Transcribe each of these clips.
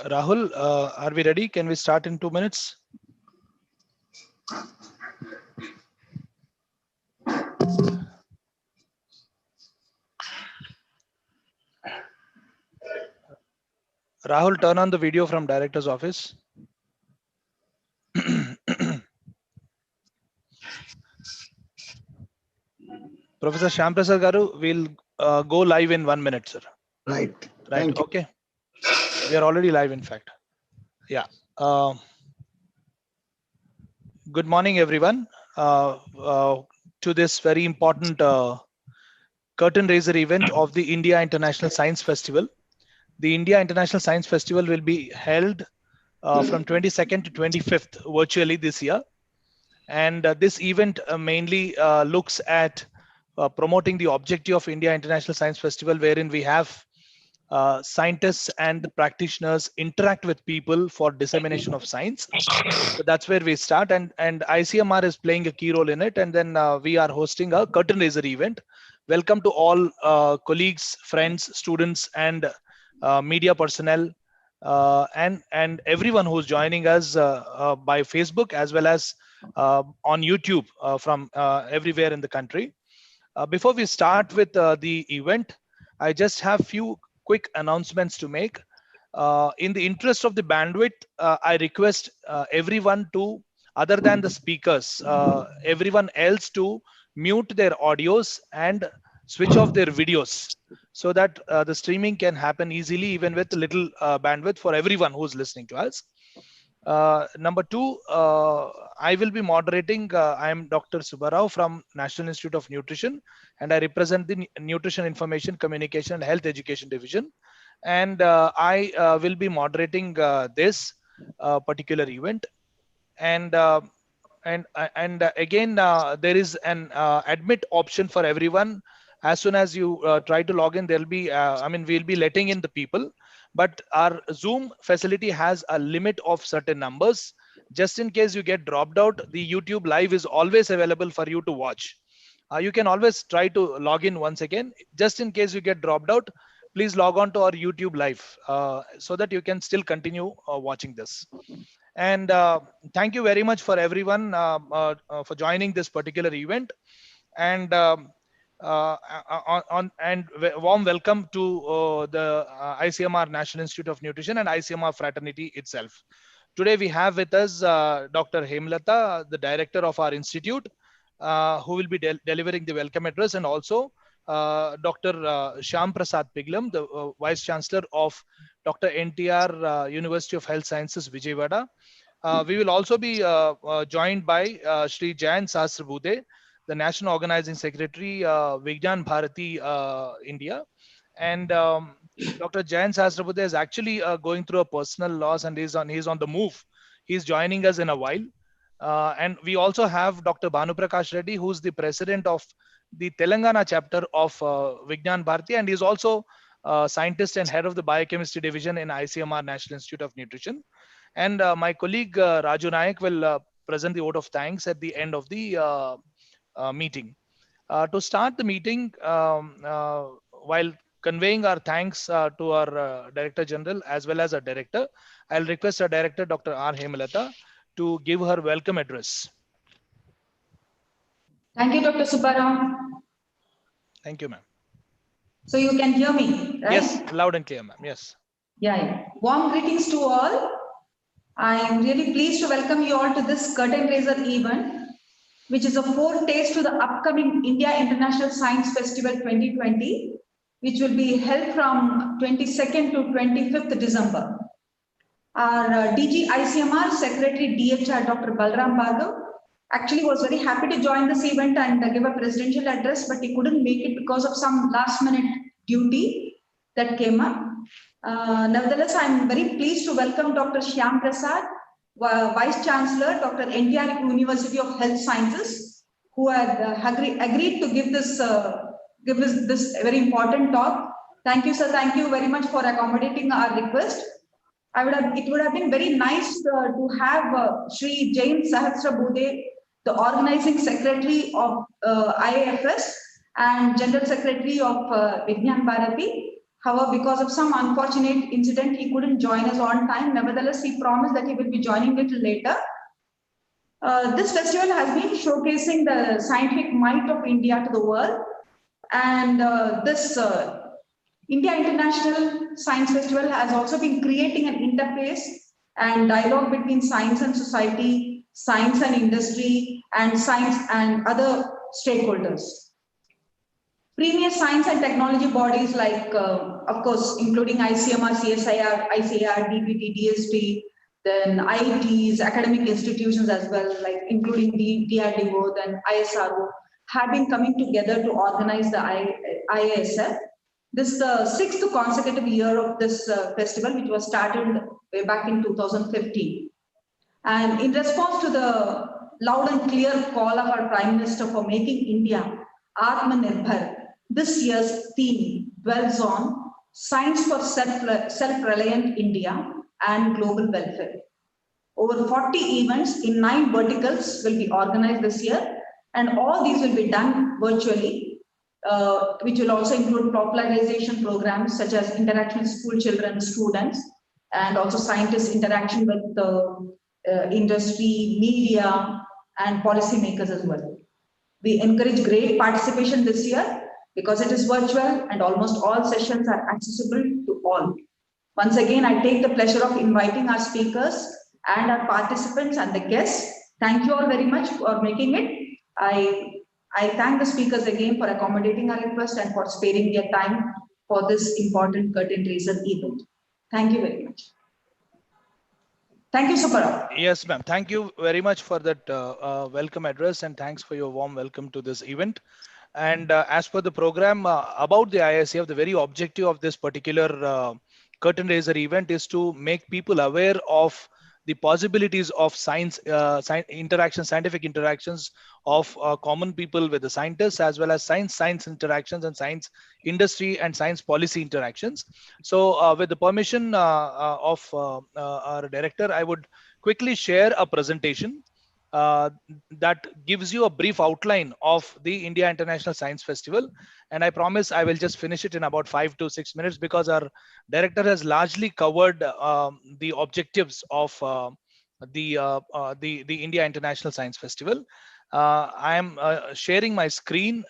Rahul, are we ready? Can we start in 2 minutes? Rahul, turn on the video from director's office. Professor Shyam Prasad Garu, we'll go live in 1 minute, sir. Right. Right. Thank you. Okay. We are already live, in fact. Yeah. Good morning, everyone, to this very important curtain raiser event of the India International Science Festival. The India International Science Festival will be held from 22nd to 25th virtually this year. And this event mainly looks at promoting the objective of India International Science Festival, wherein we have scientists and practitioners interact with people for dissemination of science. So that's where we start, and ICMR is playing a key role in it. And then we are hosting a curtain raiser event. Welcome to all colleagues, friends, students, and media personnel, and everyone who's joining us by Facebook as well as on YouTube from everywhere in the country. Before we start with the event, I just have few quick announcements to make. In the interest of the bandwidth, I request everyone to, other than the speakers, everyone else to mute their audios and switch off their videos so that the streaming can happen easily, even with little bandwidth for everyone who's listening to us. Number two, I will be moderating. I am Dr. Subbarao from National Institute of Nutrition, and I represent the Nutrition Information Communication and Health Education Division. And I will be moderating this particular event. And again, there is an admit option for everyone. As soon as you try to log in, there'll be, we'll be letting in the people, but our Zoom facility has a limit of certain numbers. Just in case you get dropped out, the YouTube live is always available for you to watch. You can always try to log in once again. Just in case you get dropped out, please log on to our YouTube live so that you can still continue watching this. And thank you very much for everyone for joining this particular event. And warm welcome to the ICMR National Institute of Nutrition and ICMR fraternity itself. Today we have with us Dr. Hemlata, the director of our institute, who will be delivering the welcome address, and also Dr. Shyam Prasad Piglam, the Vice Chancellor of Dr. NTR University of Health Sciences, Vijayawada. We will also be joined by Shri Jayan Sahasrabudhe, the National Organizing Secretary, Vijnan Bharati, India. And Dr. Jayan Sahasrabudhe is actually going through a personal loss, and he's on the move. He's joining us in a while. And we also have Dr. Bhanuprakash Reddy, who's the president of the Telangana chapter of Vijnan Bharati, and he's also scientist and head of the biochemistry division in ICMR, National Institute of Nutrition. And my colleague Raju Nayak will present the vote of thanks at the end of the meeting. To start the meeting, while conveying our thanks to our Director General as well as our Director, I'll request our Director, Dr. R. Hemalata, to give her welcome address. Thank you, Dr. Subbaram. Thank you, ma'am. So you can hear me, right? Yes, loud and clear, ma'am. Yes. Yeah. Warm greetings to all. I am really pleased to welcome you all to this curtain raiser event, which is a foretaste to the upcoming India International Science Festival 2020, which will be held from 22nd to 25th December. Our DG ICMR Secretary DHR Dr. Balram Bhargav actually was very happy to join this event and give a presidential address, but he couldn't make it because of some last minute duty that came up. Nevertheless, I'm very pleased to welcome Dr. Shyam Prasad, Vice Chancellor, Dr. NTR University of Health Sciences, who had agreed to give this very important talk. Thank you, sir. Thank you very much for accommodating our request. It would have been very nice to have Shri Jayan Sahasrabudhe, the Organizing Secretary of IAFS and General Secretary of Vijnan Bharati. However, because of some unfortunate incident, he couldn't join us on time. Nevertheless, he promised that he will be joining a little later. This festival has been showcasing the scientific might of India to the world. And this India International Science Festival has also been creating an interface and dialogue between science and society, science and industry, and science and other stakeholders. Premier science and technology bodies like, of course, including ICMR, CSIR, ICAR, DPT, DST, then IITs, academic institutions as well, like including DRDO, then ISRO, have been coming together to organize the IASF. This is the 6th consecutive year of this festival, which was started way back in 2015. And in response to the loud and clear call of our Prime Minister for making India Atmanirbhar, this year's theme dwells on science for self-reliant India and global welfare. Over 40 events in 9 verticals will be organized this year, and all these will be done virtually, which will also include popularization programs such as interaction with school children, students, and also scientists' interaction with the industry, media, and policymakers as well. We encourage great participation this year because it is virtual and almost all sessions are accessible to all. Once again, I take the pleasure of inviting our speakers and our participants and the guests. Thank you all very much for making it. I thank the speakers again for accommodating our request and for sparing their time for this important curtain raiser event. Thank you very much. Thank you, Subbaram. Yes, ma'am. Thank you very much for that welcome address, and thanks for your warm welcome to this event. And as per the program about the ISF, the very objective of this particular curtain raiser event is to make people aware of the possibilities of scientific interactions of common people with the scientists, as well as science interactions and science industry and science policy interactions. So with the permission of our director, I would quickly share a presentation that gives you a brief outline of the India International Science Festival. And I promise I will just finish it in about 5 to 6 minutes, because our director has largely covered the objectives of the India International Science Festival. I am sharing my screen.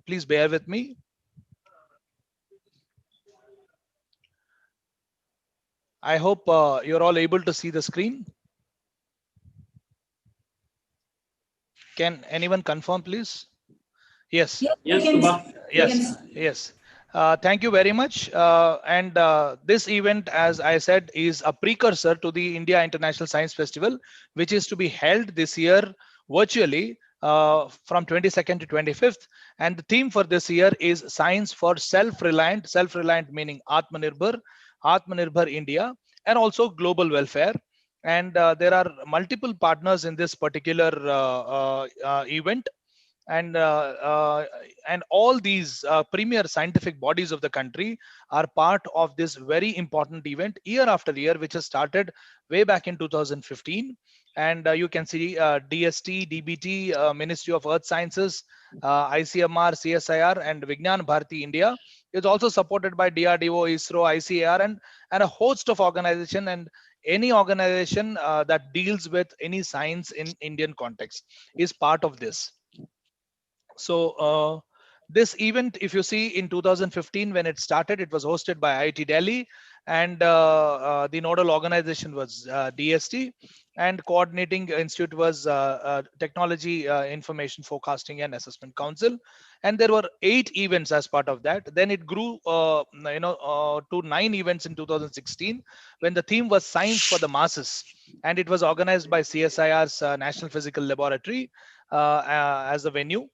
Please bear with me. I hope you're all able to see the screen. Can anyone confirm, please? Yes. Yes. Yes. Yes. Thank you very much. And this event, as I said, is a precursor to the India International Science Festival, which is to be held this year virtually from 22nd to 25th. And the theme for this year is Science for Self-Reliant meaning Atmanirbhar India, and also global welfare. And there are multiple partners in this particular event, and and all these premier scientific bodies of the country are part of this very important event year after year, which has started way back in 2015. And you can see DST, DBT, Ministry of Earth Sciences, ICMR, CSIR, and Vijnan Bharati India is also supported by DRDO, ISRO, ICAR, and a host of organization, and any organization that deals with any science in Indian context is part of this. So this event, if you see, in 2015 when it started, it was hosted by IIT Delhi, and the nodal organization was DST, and coordinating institute was Technology Information Forecasting and Assessment Council. And there were 8 events as part of that. Then it grew, to 9 events in 2016, when the theme was Science for the Masses, and it was organized by CSIR's National Physical Laboratory as the venue,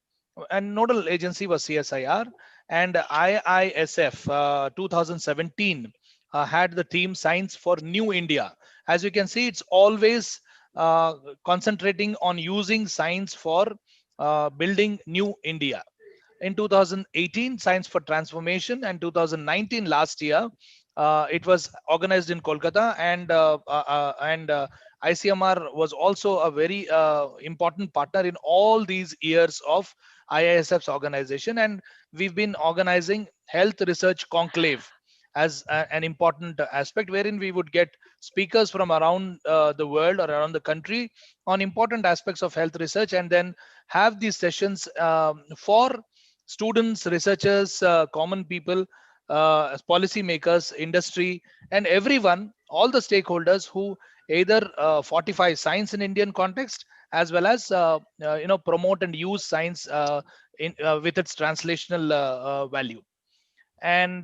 and nodal agency was CSIR. And IISF 2017 had the theme Science for New India. As you can see, it's always concentrating on using science for building new India. In 2018, Science for Transformation, and 2019, last year, it was organized in Kolkata, and ICMR was also a very important partner in all these years of IISF's organization. And we've been organizing Health Research Conclave as an important aspect, wherein we would get speakers from around the world or around the country on important aspects of health research, and then have these sessions for students, researchers, common people, policy makers, industry, and everyone, all the stakeholders who either fortify science in Indian context, as well as promote and use science with its translational value. And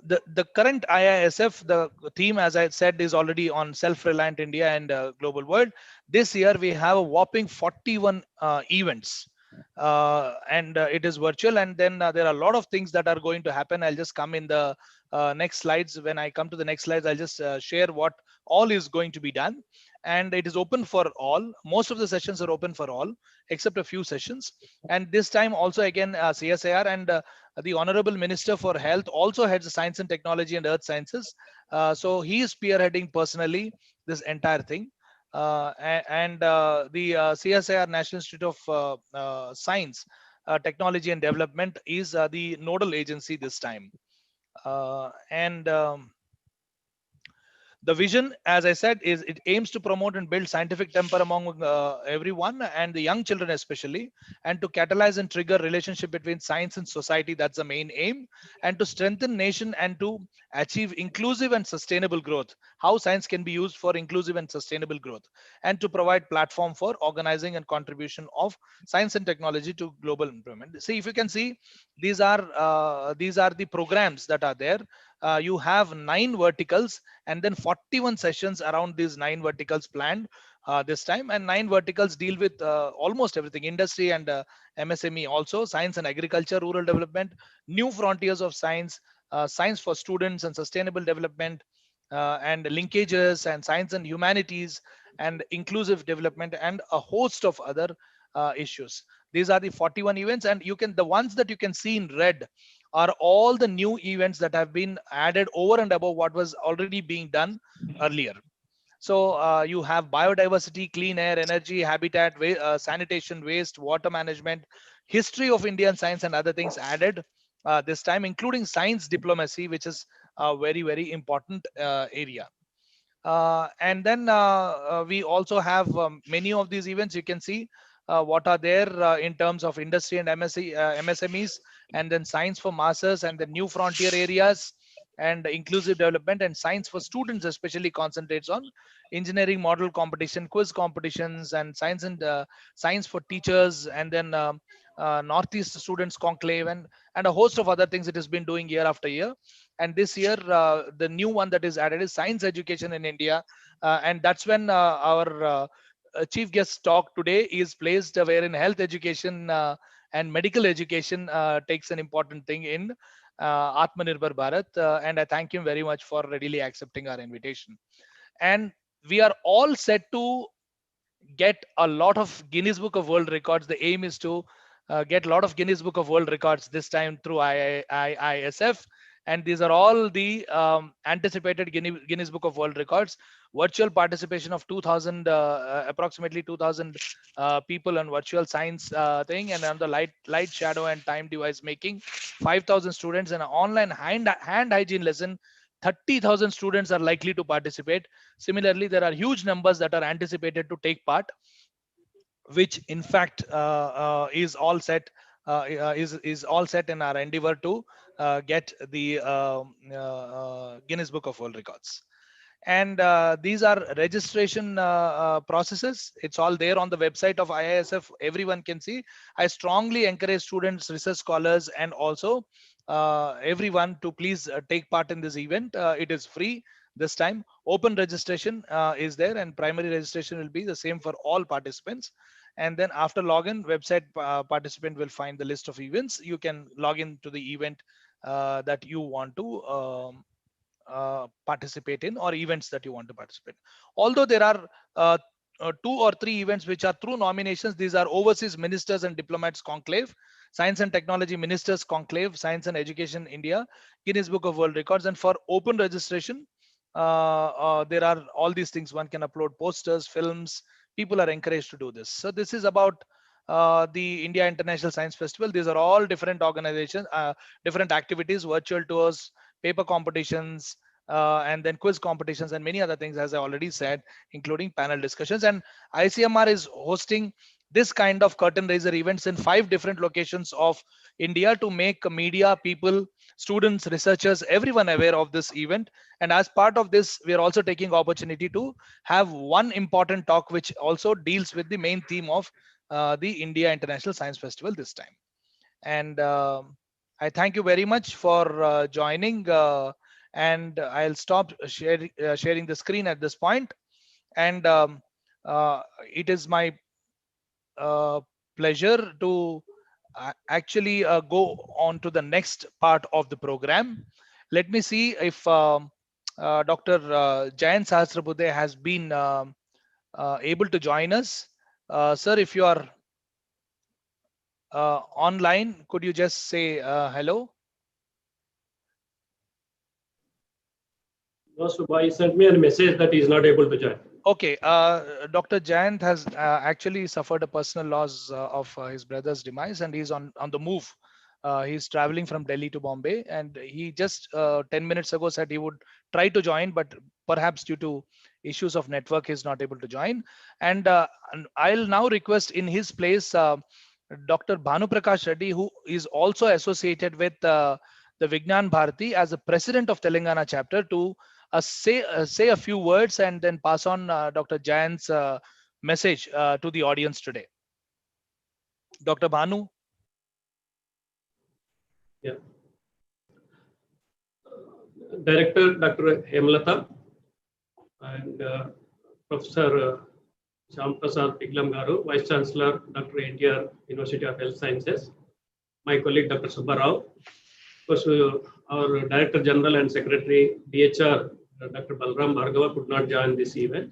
the current IISF, the theme, as I said, is already on self-reliant India and global world. This year we have a whopping 41 events, and it is virtual. And then there are a lot of things that are going to happen. I'll just come in the next slides. When I come to the next slides, I'll just share what all is going to be done. And it is open for all. Most of the sessions are open for all, except a few sessions. And this time also, again, CSIR and the Honorable Minister for Health also heads the Science and Technology and Earth Sciences. So he is spearheading personally this entire thing. And the CSIR, National Institute of Science, Technology and Development, is the nodal agency this time. And The vision, as I said, is it aims to promote and build scientific temper among everyone, and the young children especially, and to catalyze and trigger relationship between science and society. That's the main aim. And to strengthen nation and to achieve inclusive and sustainable growth. How science can be used for inclusive and sustainable growth, and to provide platform for organizing and contribution of science and technology to global improvement. See, if you can see, these are the programs that are there. You have 9 verticals, and then 41 sessions around these 9 verticals planned this time. And 9 verticals deal with almost everything: industry and MSME, also science and agriculture, rural development, new frontiers of science, science for students and sustainable development, and linkages, and science and humanities, and inclusive development, and a host of other issues. These are the 41 events, and the ones that you can see in red are all the new events that have been added over and above what was already being done earlier. So you have biodiversity, clean air, energy, habitat, sanitation, waste, water management, history of Indian science, and other things added this time, including science diplomacy, which is a very, very important area. And then we also have many of these events. You can see what are there in terms of industry and MSMEs, and then science for masses, and the new frontier areas, and inclusive development, and science for students especially concentrates on engineering model competition, quiz competitions, and science and science for teachers, and then Northeast Students Conclave, and a host of other things it has been doing year after year. And this year, the new one that is added is science education in India, and that's when our chief guest talk today is placed, wherein health education and medical education takes an important thing in Atmanirbhar Bharat. And I thank him very much for readily accepting our invitation. And we are all set to get a lot of Guinness Book of World Records. The aim is to get a lot of Guinness Book of World Records this time through IISF. And these are all the anticipated Guinness Book of World Records. Virtual participation of 2,000, approximately 2,000 people on virtual science thing, and on the light, shadow, and time device making, 5,000 students, and an online hand hygiene lesson. 30,000 students are likely to participate. Similarly, there are huge numbers that are anticipated to take part, which in fact is all set, is all set in our endeavor to get the Guinness Book of World Records. And these are registration processes. It's all there on the website of IISF. Everyone can see. I strongly encourage students, research scholars, and also everyone to please take part in this event. It is free this time. Open registration is there, and primary registration will be the same for all participants. And then after login, website participant will find the list of events. You can log in to the event that you want to participate in, or events that you want to participate. Although there are 2 or 3 events which are through nominations. These are Overseas Ministers and Diplomats Conclave, Science and Technology Ministers Conclave, Science and Education India, Guinness Book of World Records. And for open registration, there are all these things. One can upload posters, films. People are encouraged to do this. So this is about the India International Science Festival. These are all different organizations, different activities, virtual tours, paper competitions, and then quiz competitions, and many other things, as I already said, including panel discussions. And ICMR is hosting this kind of curtain raiser events in 5 different locations of India to make media, people, students, researchers, everyone aware of this event. And as part of this, we are also taking opportunity to have one important talk which also deals with the main theme of the India International Science Festival this time. And I thank you very much for joining, and I'll stop sharing the screen at this point. And it is my pleasure to actually go on to the next part of the program. Let me see if Dr. Jayant Sahasrabuddhe has been able to join us. Sir, if you are online, could you just say hello? No, Subha, he sent me a message that he is not able to join. Okay, Dr. Jayant has actually suffered a personal loss of his brother's demise, and he's on the move. He's traveling from Delhi to Bombay, and he just 10 minutes ago said he would try to join, but perhaps due to issues of network, he's not able to join. And I'll now request in his place Dr. Bhanu Prakash Reddy, who is also associated with the Vijnan Bharati as the president of Telangana chapter, to say a few words and then pass on Dr. Jayant's message to the audience today. Dr. Bhanu. Yeah. Director Dr. Hemlata and Professor Shyam Prasad Piglam Garu, Vice Chancellor Dr. NTR University of Health Sciences, my colleague Dr. Subba Rao, of course, our Director General and Secretary DHR Dr. Balram Bhargava could not join this event.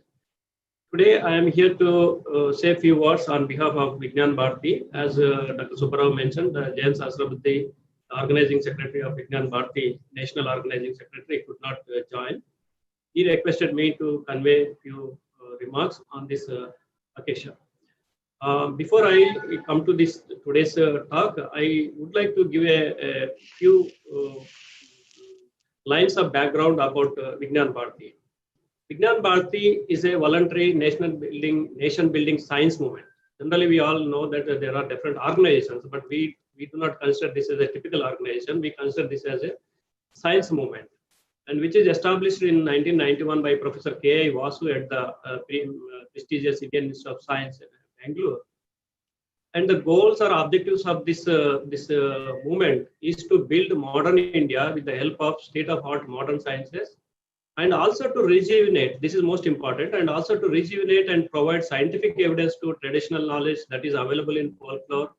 Today, I am here to say a few words on behalf of Vijnan Bharati. As Dr. Subba Rao mentioned, Jayant Sahasrabuddhe, Organizing Secretary of Vijnan Bharati, National Organizing Secretary, could not join. He requested me to convey a few remarks on this occasion. Before I come to this today's talk, I would like to give a few lines of background about Vijnan Bharati. Vijnan Bharati is a voluntary nation building science movement. Generally, we all know that there are different organizations, but we do not consider this as a typical organization. We consider this as a science movement. and which is established in 1991 by Professor K.I. Vasu at the prestigious Indian Institute of Science in Bangalore. And the goals or objectives of this movement is to build modern India with the help of state-of-art modern sciences, and also to rejuvenate, this is most important, and also to rejuvenate and provide scientific evidence to traditional knowledge that is available in folklore,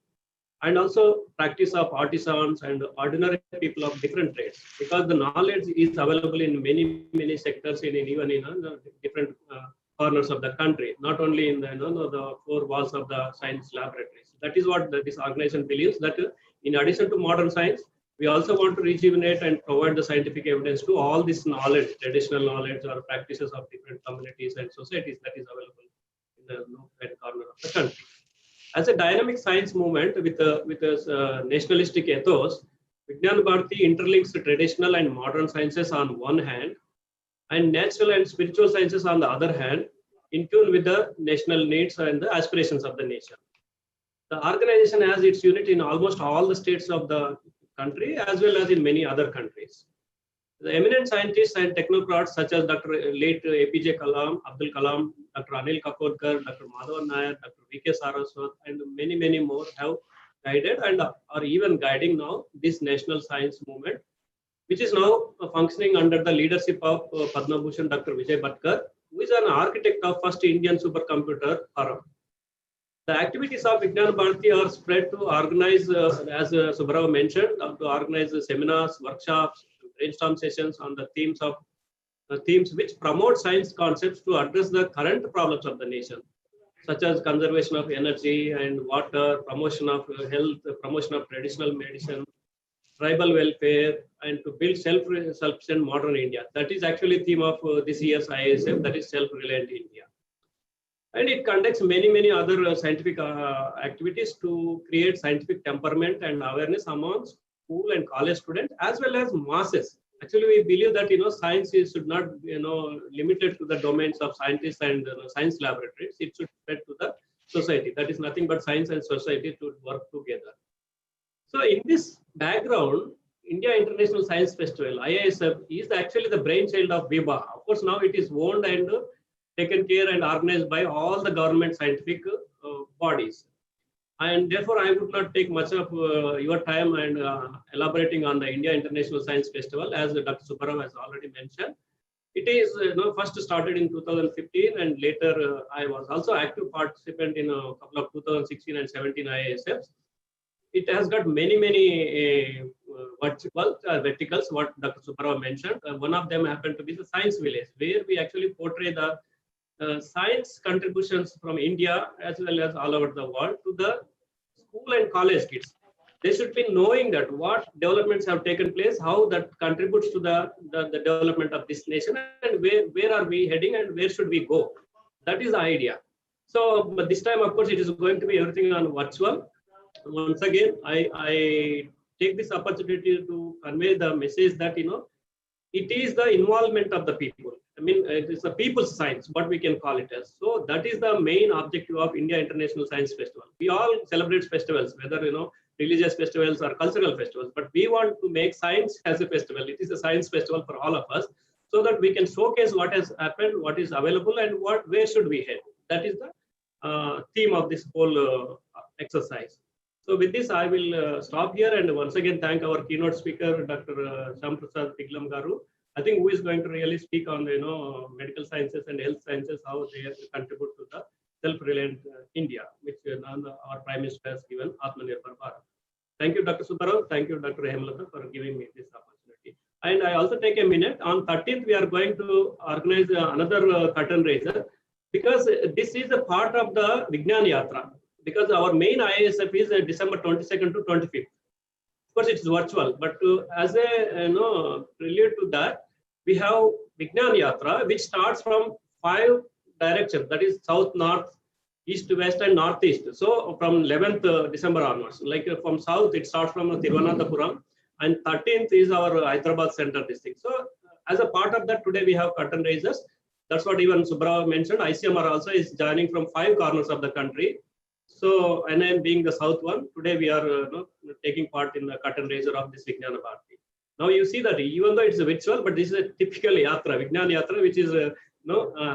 and also practice of artisans and ordinary people of different trades, because the knowledge is available in many sectors, even in different corners of the country, not only in the four walls of the science laboratories. That is what this organization believes, that in addition to modern science, we also want to rejuvenate and provide the scientific evidence to all this knowledge, traditional knowledge or practices of different communities and societies that is available in the north corner of the country. As a dynamic science movement with a nationalistic ethos, Vijnan Bharati interlinks the traditional and modern sciences on one hand, and natural and spiritual sciences on the other hand, in tune with the national needs and the aspirations of the nation. The organization has its unit in almost all the states of the country, as well as in many other countries. The eminent scientists and technocrats such as Dr. late APJ Kalam, Abdul Kalam, Dr. Anil Kakodkar, Dr. Madhavan Nair, Dr. V.K. Saraswat, and many more have guided and are even guiding now this national science movement, which is now functioning under the leadership of Padma Bhushan Dr. Vijay Bhatkar, who is an architect of first Indian supercomputer forum. The activities of Vijnan Bharati are spread to organize, as Subbarao mentioned, to organize seminars, workshops, brainstorm sessions on the themes which promote science concepts to address the current problems of the nation, such as conservation of energy and water, promotion of health, promotion of traditional medicine, tribal welfare, and to build self-sufficient modern India. That is actually theme of this year's ISF, that is self-reliant India. And it conducts many other scientific activities to create scientific temperament and awareness among school and college students, as well as masses. Actually, we believe that science should not limited to the domains of scientists and science laboratories. It should spread to the society. That is nothing but science and society to work together. So in this background, India International Science Festival, IISF, is actually the brainchild of VIBA. Of course, now it is owned and taken care and organized by all the government scientific bodies. And therefore, I would not take much of your time and elaborating on the India International Science Festival, as Dr. Subbarao has already mentioned. It is first started in 2015, and later I was also active participant in a couple of 2016 and 17 IISFs. It has got many verticals, what Dr. Subbarao mentioned. One of them happened to be the Science Village, where we actually portray the science contributions from India as well as all over the world to the school and college kids. They should be knowing that what developments have taken place, how that contributes to the development of this nation, and where are we heading and where should we go. That is the idea. So, but this time, of course, it is going to be everything on virtual. Once again, I take this opportunity to convey the message that, it is the involvement of the people. I mean, it is a people's science, what we can call it as. So that is the main objective of India International Science Festival. We all celebrate festivals, whether, religious festivals or cultural festivals, but we want to make science as a festival. It is a science festival for all of us, so that we can showcase what has happened, what is available, and where should we head. That is the theme of this whole exercise. So with this, I will stop here, and once again thank our keynote speaker, Dr. Shyamprasad Piglam Garu. I think who is going to really speak on medical sciences and health sciences, how they contribute to the self-reliant India, which our Prime Minister has given, Atmanirbhar Bharat. Thank you, Dr. Subbarao. Thank you, Dr. Hemlata, for giving me this opportunity. And I also take a minute. On 13th, we are going to organize another curtain raiser, because this is a part of the Vijnan Yatra. Because our main IISF is December 22nd to 25th. Of course, it's virtual, but as a prelude to that, we have Vijnan Yatra, which starts from 5 directions, that is south, north, east, west, and northeast. So from 11th December onwards, like from south, it starts from Thiruvananthapuram, and 13th is our Hyderabad center district. So as a part of that, today we have curtain raisers. That's what even Subbarao mentioned. ICMR also is joining from 5 corners of the country. So, NM being the south one, today we are taking part in the curtain raiser of this Vijnan Bharati. Now you see that even though it's a virtual, but this is a typical yatra, Vijnan Yatra, which is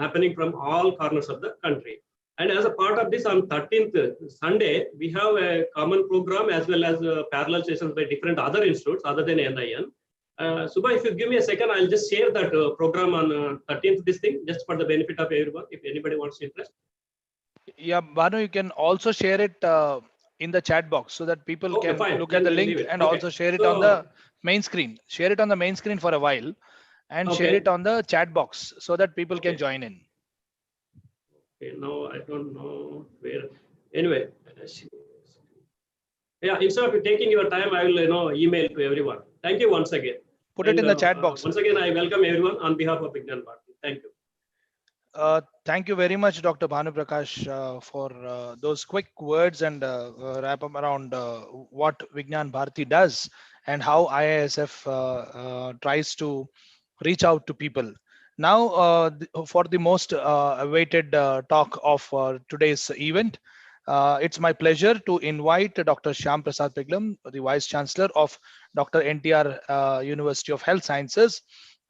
happening from all corners of the country. And as a part of this, on 13th Sunday, we have a common program as well as parallel sessions by different other institutes other than NIN. Subha, if you give me a second, I'll just share that program on 13th, this thing, just for the benefit of everyone, if anybody wants to interest. Yeah, Bhanu, you can also share it in the chat box so that people can look at the link and also share it on the main screen. Share it on the main screen for a while and share it on the chat box so that people can join in. Okay, now I don't know where. Anyway, yeah, instead of taking your time, I will email to everyone. Thank you once again. Put it in the chat box. Once again, I welcome everyone on behalf of Vijnan Bharati. Thank you. Thank you very much, Dr. Bhanu Prakash, for those quick words and wrap up around what Vijnan Bharati does and how IISF tries to reach out to people. Now, for the most awaited talk of today's event, it's my pleasure to invite Dr. Shyam Prasad Piglam, the Vice Chancellor of Dr. NTR University of Health Sciences.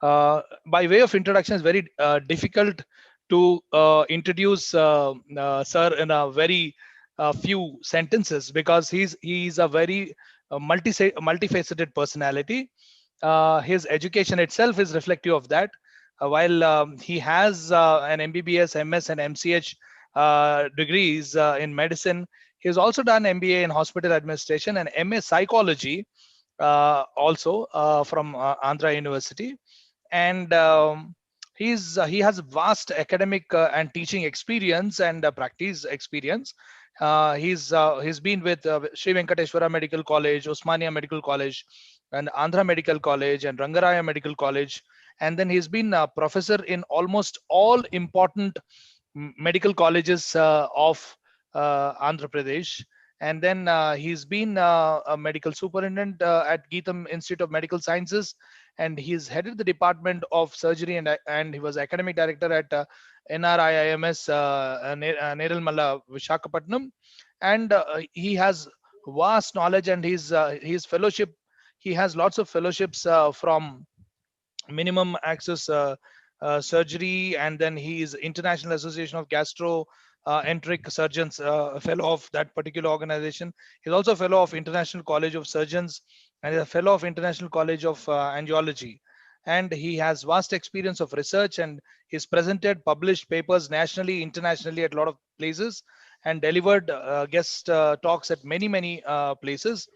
By way of introduction, it's very difficult to introduce sir in a very few sentences because he's a very multifaceted personality. His education itself is reflective of that. While he has an MBBS, MS, and MCH degrees in medicine, he's also done MBA in hospital administration and MA psychology also from Andhra University. And he has vast academic and teaching experience and practice experience. He's been with Sri Venkateshwara Medical College, Osmania Medical College, and Andhra Medical College, and Rangaraya Medical College. And then he's been a professor in almost all important medical colleges of Andhra Pradesh. And then he's been a medical superintendent at Geetham Institute of Medical Sciences, and he's headed the department of surgery, and he was academic director at NRIIMS Neralmalla, Visakhapatnam. And he has vast knowledge, and his fellowship, he has lots of fellowships from minimum access surgery, and then he is International Association of Gastroenteric Surgeons, a fellow of that particular organization. He's also a fellow of International College of Surgeons and a fellow of International College of Angiology. And he has vast experience of research, and he's presented, published papers nationally, internationally at a lot of places, and delivered guest talks at many places.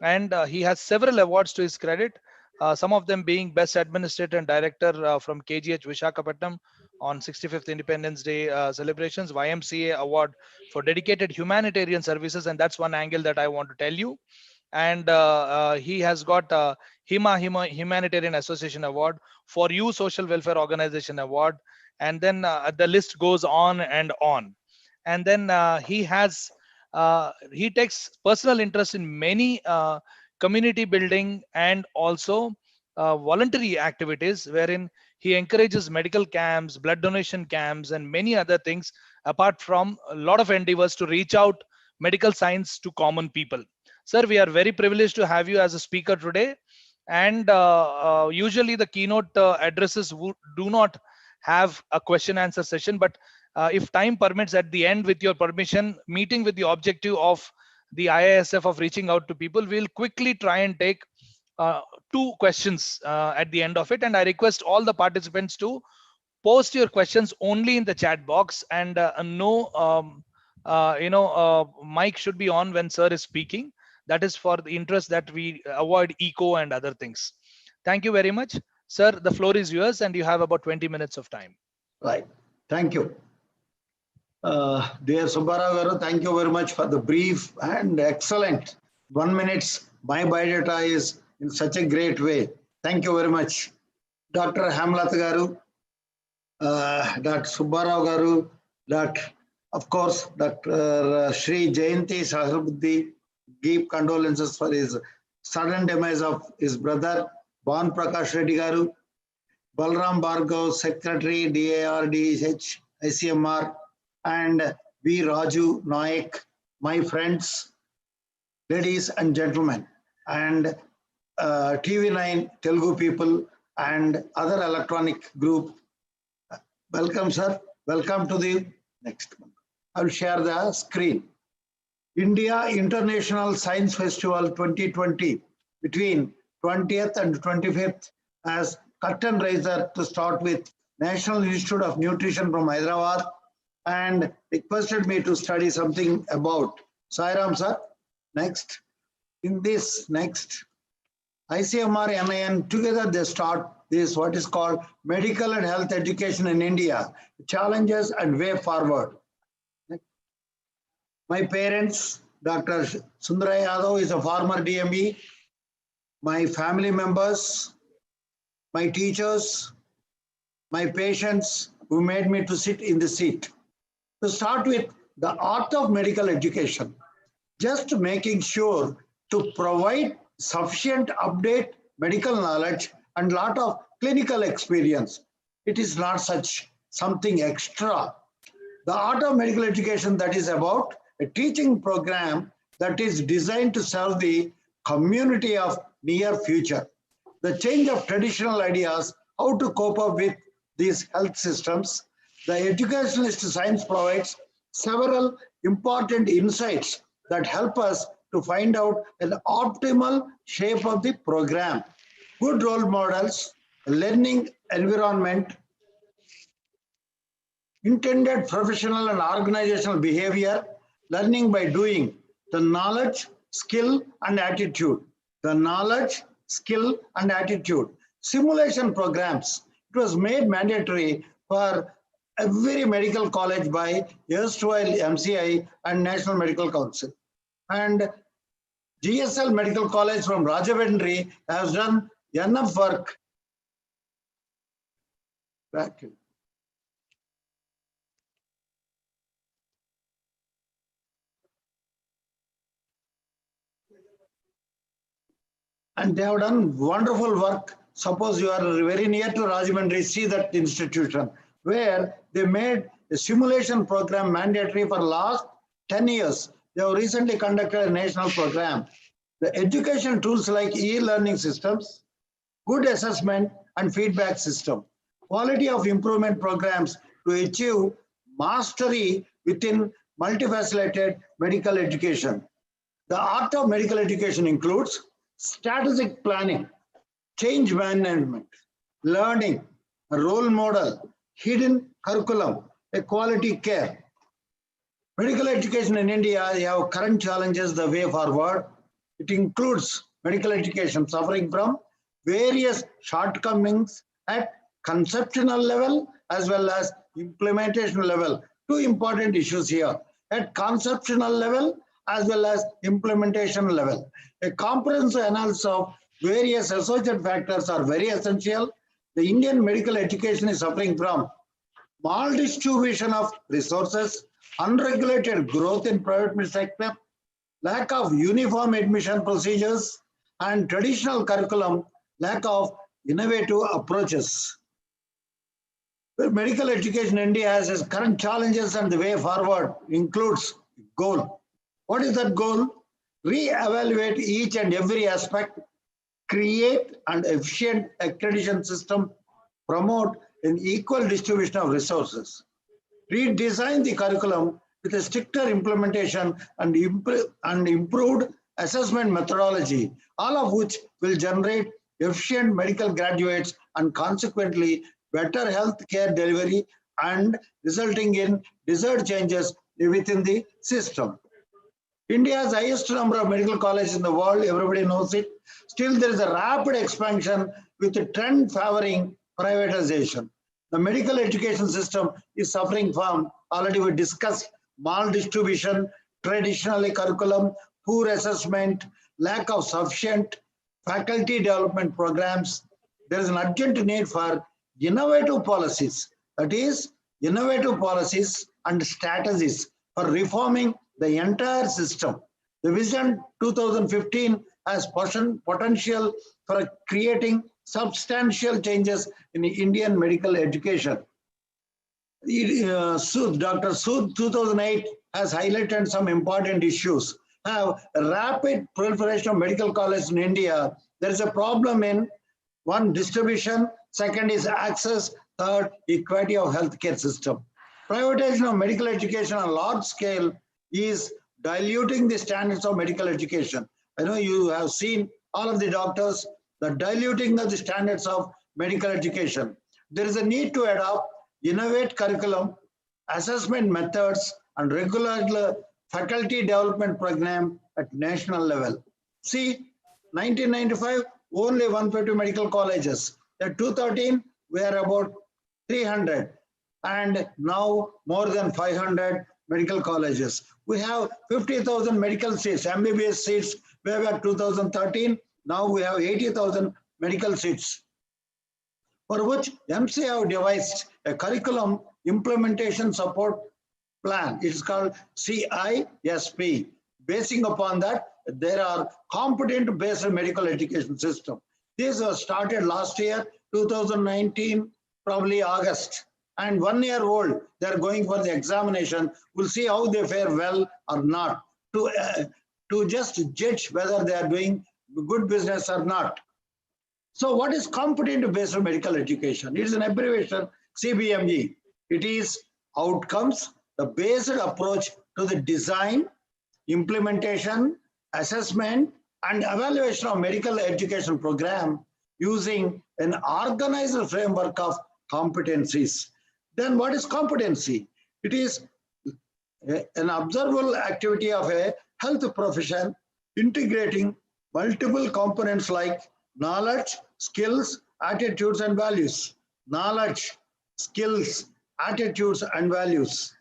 And he has several awards to his credit. Some of them being Best Administrator and Director from KGH Visakhapatnam on 65th Independence Day celebrations, YMCA Award for Dedicated Humanitarian Services, and that's one angle that I want to tell you. And he has got HIMA Humanitarian Association Award, For You Social Welfare Organization Award, and then the list goes on and on. And then he takes personal interest in many community building and also voluntary activities, wherein he encourages medical camps, blood donation camps, and many other things, apart from a lot of endeavors to reach out medical science to common people. Sir, we are very privileged to have you as a speaker today. And usually the keynote addresses do not have a question answer session, but if time permits, at the end, with your permission, meeting with the objective of the IISF of reaching out to people, we'll quickly try and take 2 questions at the end of it. And I request all the participants to post your questions only in the chat box, and mic should be on when sir is speaking. That is for the interest that we avoid echo and other things. Thank you very much. Sir, the floor is yours, and you have about 20 minutes of time. Right. Thank you. Dear Subbarao Garu, thank you very much for the brief and excellent 1 minute. My biodata is in such a great way. Thank you very much. Dr. Hemlata Garu, Dr. Subbarao Garu, of course, Dr. Sri Jayanti Sahasrabuddhe, give condolences for his sudden demise of his brother, Bhan Prakash Reddy Garu, Balram Bhargav, Secretary, DARDH, ICMR, and V. Raju Naik, my friends, ladies and gentlemen. And TV9 Telugu people and other electronic group. Welcome, sir. Welcome to the next one. I will share the screen. India International Science Festival 2020 between 20th and 25th as curtain raiser to start with National Institute of Nutrition from Hyderabad and requested me to study something about Sairam sir. Next. In this next ICMR NIN together they start this what is called medical and health education in India, challenges and way forward. My parents, Dr. Sundara Yadav is a former DME, my family members, my teachers, my patients who made me to sit in the seat. To start with, the art of medical education, just making sure to provide sufficient update medical knowledge and lot of clinical experience. It is not such something extra. The art of medical education, that is about a teaching program that is designed to serve the community of near future. The change of traditional ideas, how to cope up with these health systems. The educationalist science provides several important insights that help us to find out an optimal shape of the program. Good role models, learning environment, intended professional and organizational behavior, learning by doing, the knowledge, skill and attitude. The knowledge, skill and attitude. Simulation programs. It was made mandatory for every medical college by erstwhile MCI and National Medical Council. And GSL Medical College from Rajahmundry has done enough work. Back. And they have done wonderful work. Suppose you are very near to Rajahmundry, see that institution where they made a simulation program mandatory for last 10 years. They have recently conducted a national program. The education tools like e-learning systems, good assessment and feedback system, quality of improvement programs to achieve mastery within multifaceted medical education. The art of medical education includes strategic planning, change management, learning, a role model, hidden curriculum, a quality care. Medical education in India, they have current challenges, the way forward. It includes medical education suffering from various shortcomings at conceptual level as well as implementation level. Two important issues here. At conceptual level as well as implementation level. A comprehensive analysis of various associated factors are very essential. The Indian medical education is suffering from maldistribution of resources, unregulated growth in private sector, lack of uniform admission procedures, and traditional curriculum, lack of innovative approaches. The medical education in India has its current challenges and the way forward includes goal. What is that goal? Re-evaluate each and every aspect, create an efficient accreditation system, promote an equal distribution of resources, redesign the curriculum with a stricter implementation and improved assessment methodology, all of which will generate efficient medical graduates and consequently better health care delivery and resulting in desired changes within the system. India's highest number of medical colleges in the world, everybody knows it. Still, there is a rapid expansion with a trend favoring privatization. The medical education system is suffering from, already we discussed, maldistribution, traditionally curriculum, poor assessment, lack of sufficient faculty development programs. There is an urgent need for innovative policies, that is, innovative policies and strategies for reforming the entire system. The Vision 2015 has potential for creating substantial changes in Indian medical education. Dr. Sood 2008 has highlighted some important issues. Have a rapid proliferation of medical colleges in India There is a problem in one, distribution, second is access, third, equity of healthcare system. Privatization of medical education on a large scale is diluting the standards of medical education. I know you have seen all of the doctors, the diluting of the standards of medical education. There is a need to adopt innovate curriculum, assessment methods, and regular faculty development program at national level. See, 1995, only 150 medical colleges. At 2013, we are about 300. And now more than 500 medical colleges. We have 50,000 medical seats, MBBS seats, way back 2013. Now we have 80,000 medical seats, for which MC have devised a curriculum implementation support plan. It's called CISP. Basing upon that, there are competent-based medical education system. This was started last year, 2019, probably August. And 1 year old, they're going for the examination. We'll see how they fare well or not to just judge whether they are doing good business or not. So what is competent-based medical education? It is an abbreviation, CBME. It is outcomes, the based approach to the design, implementation, assessment, and evaluation of medical education program using an organized framework of competencies. Then what is competency? It is an observable activity of a health profession integrating multiple components like knowledge, skills, attitudes, and values. Knowledge, skills, attitudes, and values.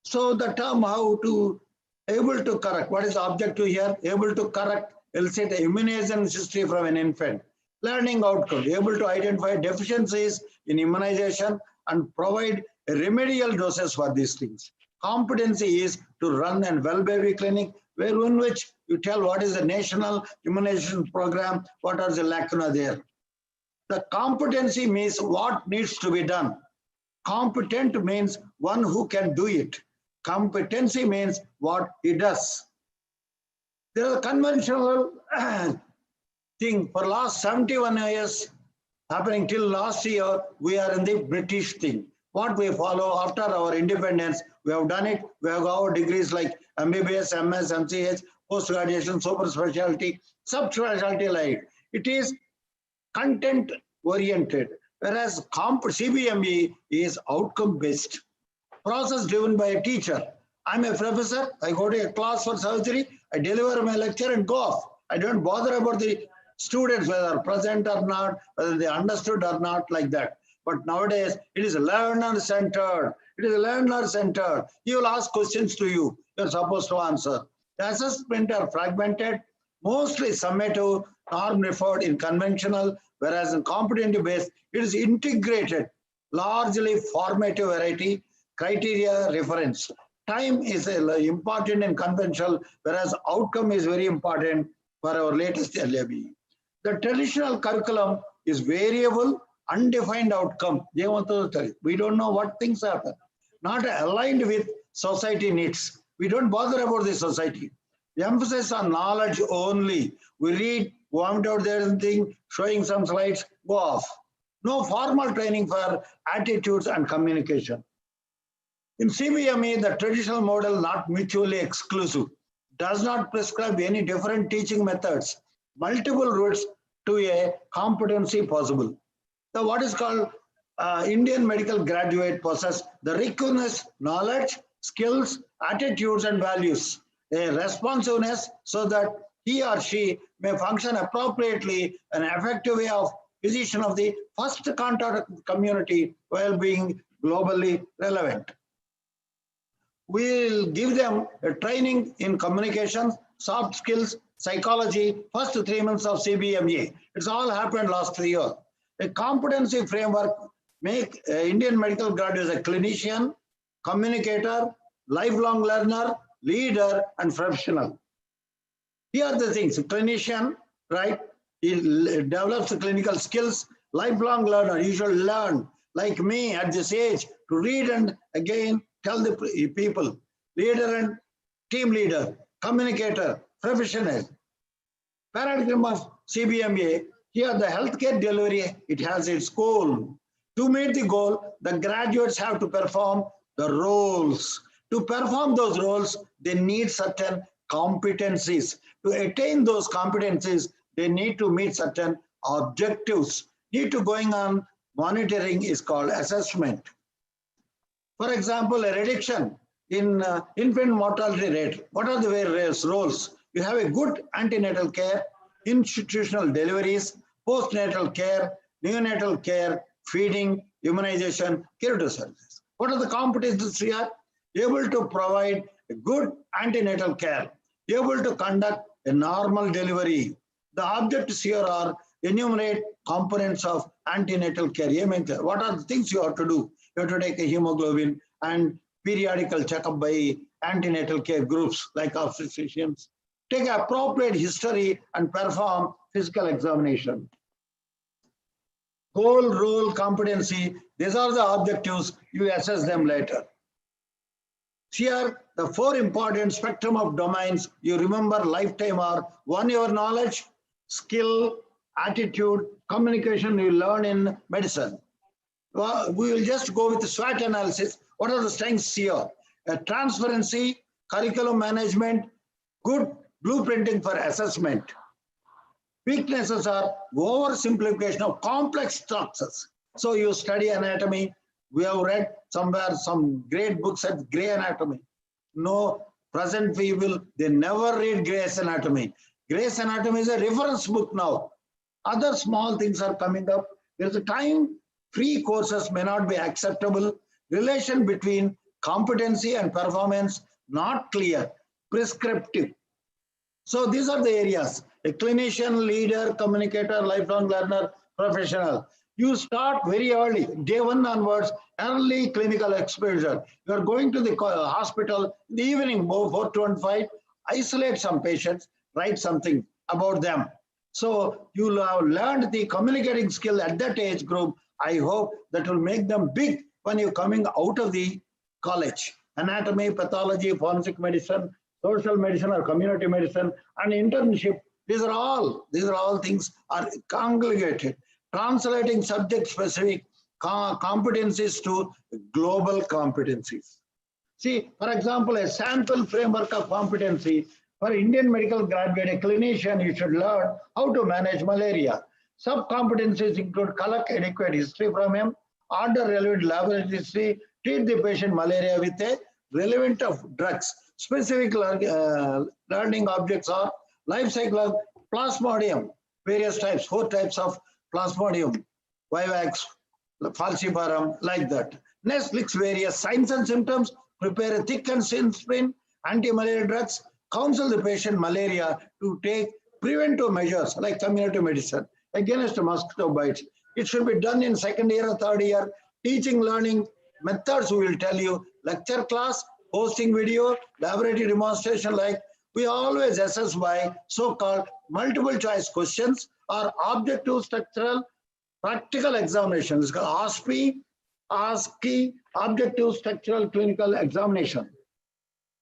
So the term how to able to correct, what is the objective here? Able to correct, elicit immunization history from an infant. Learning outcome, able to identify deficiencies in immunization and provide remedial doses for these things. Competency is to run a well baby clinic in which you tell what is the national immunization program, what are the lacuna there. The competency means what needs to be done. Competent means one who can do it. Competency means what he does. There is a conventional thing for last 71 years happening till last year, we are in the British thing. What we follow after our independence, we have done it. We have our degrees like MBBS, MS, MCH, post-graduation, super specialty, subspecialty like. It is content oriented, whereas CBME is outcome based. Process driven by a teacher. I'm a professor, I go to a class for surgery, I deliver my lecture and go off. I don't bother about the students, whether present or not, whether they understood or not, like that. But nowadays, it is learner-centered. It is learner-centered. He will ask questions to you. You're supposed to answer. The assessment are fragmented, mostly summative, norm-referred in conventional, whereas in competency-based, it is integrated, largely formative variety, criteria, reference. Time is important in conventional, whereas outcome is very important for our latest LAB. The traditional curriculum is variable, undefined outcome. We don't know what things happen. Not aligned with society needs. We don't bother about the society. The emphasis on knowledge only. We read, go out there and think, showing some slides, go off. No formal training for attitudes and communication. In CBME, the traditional model, not mutually exclusive, does not prescribe any different teaching methods, multiple routes to a competency possible. So what is called Indian medical graduate possess the requisite knowledge, skills, attitudes, and values, a responsiveness so that he or she may function appropriately and effective way of physician of the first contact community while being globally relevant. We'll give them a training in communication, soft skills, psychology, first 3 months of CBME. It's all happened last 3 years. A competency framework make Indian medical graduates a clinician, communicator, lifelong learner, leader, and professional. Here are the things, clinician, right? He develops the clinical skills, lifelong learner, you should learn, like me at this age, to read and again tell the people, leader and team leader, communicator, professional. Paradigm of CBMA, here the healthcare delivery, it has its goal. To meet the goal, the graduates have to perform the roles. To perform those roles, they need certain competencies. To attain those competencies, they need to meet certain objectives. Need to going on monitoring is called assessment. For example, a reduction in infant mortality rate. What are the various roles? You have a good antenatal care, institutional deliveries, postnatal care, neonatal care, feeding, immunization, curative services. What are the competencies here? Able to provide a good antenatal care, able to conduct a normal delivery. The objectives here are enumerate components of antenatal care. What are the things you have to do? You have to take a hemoglobin and periodical checkup by antenatal care groups like obstetricians. Take appropriate history and perform physical examination. Goal, role, competency, these are the objectives, you assess them later. Here, the 4 important spectrum of domains you remember lifetime are: 1, your knowledge, skill, attitude, communication you learn in medicine. Well, we will just go with the SWOT analysis. What are the strengths here? Transparency, curriculum management, good blueprinting for assessment. Weaknesses are oversimplification of complex structures. So you study anatomy. We have read somewhere some great books at Grey Anatomy. No, present people, they never read Grey's Anatomy. Grey's Anatomy is a reference book now. Other small things are coming up. There's a time free courses may not be acceptable. Relation between competency and performance not clear. Prescriptive. So these are the areas: a clinician, leader, communicator, lifelong learner, professional. You start very early, day 1 onwards, early clinical exposure. You are going to the hospital in the evening, 4 to 5, isolate some patients, write something about them. So you will have learned the communicating skill at that age group. I hope that will make them big when you're coming out of the college. Anatomy, pathology, forensic medicine, social medicine or community medicine, and internship. These are all things are congregated, translating subject-specific competencies to global competencies. See, for example, a sample framework of competency for Indian medical graduate, a clinician, you should learn how to manage malaria. Sub-competencies include collect adequate history from him, order relevant laboratory history, treat the patient malaria with a relevant of drugs. Specific learning objects are life cycle of plasmodium, various types, 4 types of plasmodium, Vivax, falciparum, like that. Next, list various signs and symptoms, prepare a thick and thin spin, anti-malaria drugs, counsel the patient malaria to take preventive measures like community medicine against mosquito bites. It should be done in 2nd year or 3rd year. Teaching, learning methods we will tell you, lecture class, hosting video, laboratory demonstration, like we always assess by so-called multiple choice questions or objective structural practical examinations. It's called ASCII, objective structural clinical examination.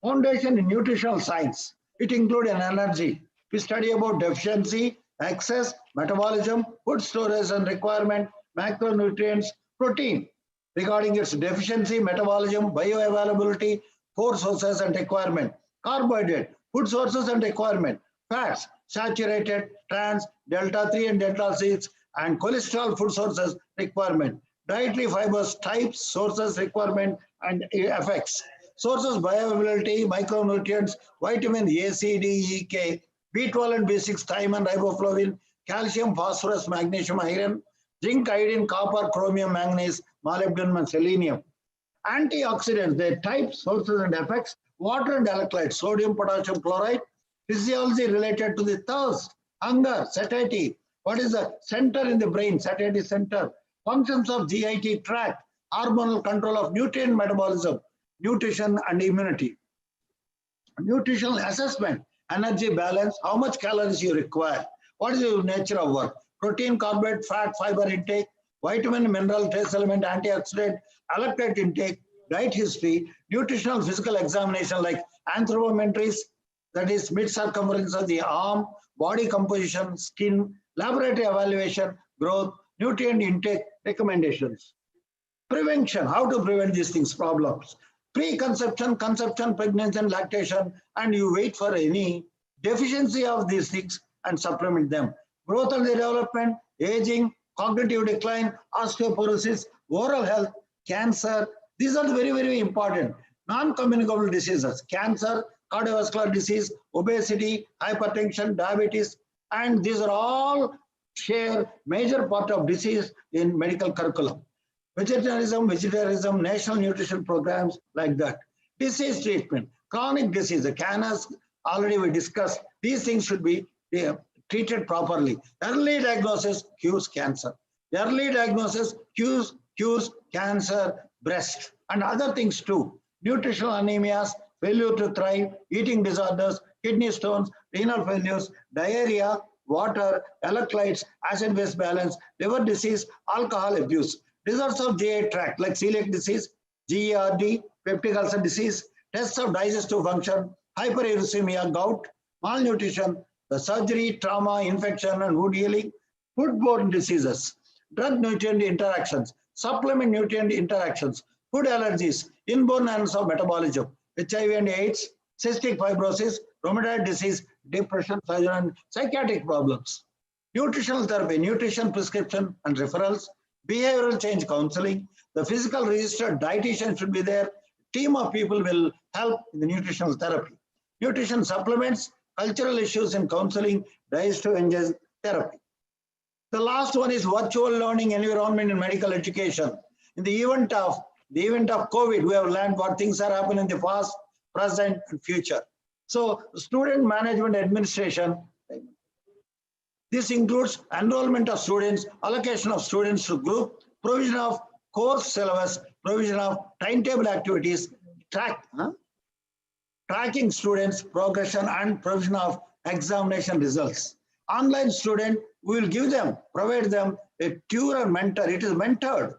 Foundation in nutritional science. It includes an energy. We study about deficiency, excess, metabolism, food storage and requirement, macronutrients, protein. Regarding its deficiency, metabolism, bioavailability, food sources and requirement. Carbohydrate, food sources and requirement. Fats, saturated, trans, delta 3 and delta 6, and cholesterol, food sources requirement. Dietary fibers, types, sources, requirement, and effects. Sources, bioavailability, micronutrients, vitamin A, C, D, E, K, B12 and B6, thiamine, riboflavin, calcium, phosphorus, magnesium, iron, zinc, iodine, copper, chromium, manganese, molybdenum, and selenium. Antioxidants, their types, sources, and effects. Water and electrolytes, sodium, potassium, chloride. Physiology related to the thirst, hunger, satiety. What is the center in the brain? Satiety center. Functions of GIT tract, hormonal control of nutrient metabolism, nutrition and immunity. Nutritional assessment, energy balance, how much calories you require. What is the nature of work? Protein, carbohydrate, fat, fiber intake, vitamin, mineral, trace element, antioxidant, electrolyte intake, diet history, nutritional physical examination like anthropometries, that is mid circumference of the arm, body composition, skin, laboratory evaluation, growth, nutrient intake recommendations. Prevention, how to prevent these things, problems. Pre-conception, conception, pregnancy and lactation, and you wait for any deficiency of these things and supplement them. Growth and development, aging, cognitive decline, osteoporosis, oral health, cancer. These are very, very important. Non-communicable diseases, cancer, cardiovascular disease, obesity, hypertension, diabetes, and these are all share major part of disease in medical curriculum. Vegetarianism, national nutrition programs like that. Disease treatment, chronic disease, the cancers already we discussed. These things should be treated properly. Early diagnosis cures cancer. Early diagnosis cures cancer, breast, and other things too. Nutritional anemias, failure to thrive, eating disorders, kidney stones, renal failures, diarrhea, water, electrolytes, acid-base balance, liver disease, alcohol abuse. Disorders of GI tract like celiac disease, GERD, peptic ulcer disease, tests of digestive function, hyperuricemia, gout, malnutrition, the surgery, trauma, infection, and wound healing, foodborne diseases, drug-nutrient interactions, supplement nutrient interactions, food allergies, inborn errors of metabolism, HIV and AIDS, cystic fibrosis, rheumatoid disease, depression, and psychiatric problems. Nutritional therapy, nutrition prescription and referrals, behavioral change counseling, the physical registered dietitian should be there. Team of people will help in the nutritional therapy. Nutrition supplements, cultural issues in counseling, digestive enzyme therapy. The last one is virtual learning environment in medical education. In the event of COVID, we have learned what things are happening in the past, present, and future. So student management administration, this includes enrollment of students, allocation of students to group, provision of course syllabus, provision of timetable activities, tracking students' progression, and provision of examination results. Online student, we will give them, provide them a tutor mentor. It is mentored.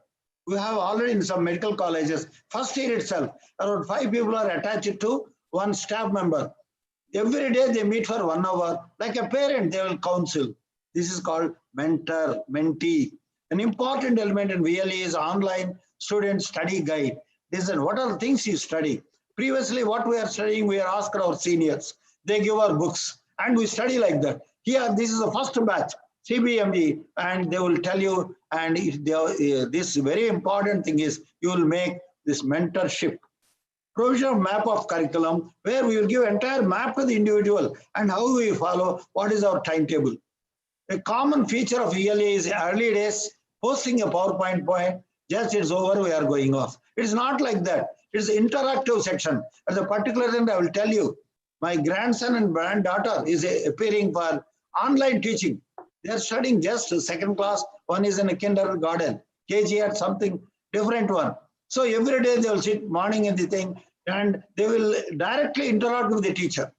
We have already in some medical colleges, first year itself, around 5 people are attached to one staff member. Every day they meet for 1 hour. Like a parent, they will counsel. This is called mentor, mentee. An important element in VLE is online student study guide. This is what are the things you study. Previously, what we are studying, we are asked our seniors. They give our books and we study like that. Here, this is the first batch, CBMG, and they will tell you, and this very important thing is you will make this mentorship. Provision of map of curriculum, where we will give entire map to the individual and how we follow, what is our timetable. A common feature of ELA is early days, posting a PowerPoint point, just it's over, we are going off. It's not like that. It's an interactive section. As a particular thing, I will tell you, my grandson and granddaughter is appearing for online teaching. They are studying just second class. One is in a kindergarten, KG at something different one. So every day they will sit morning in the thing and they will directly interact with the teacher.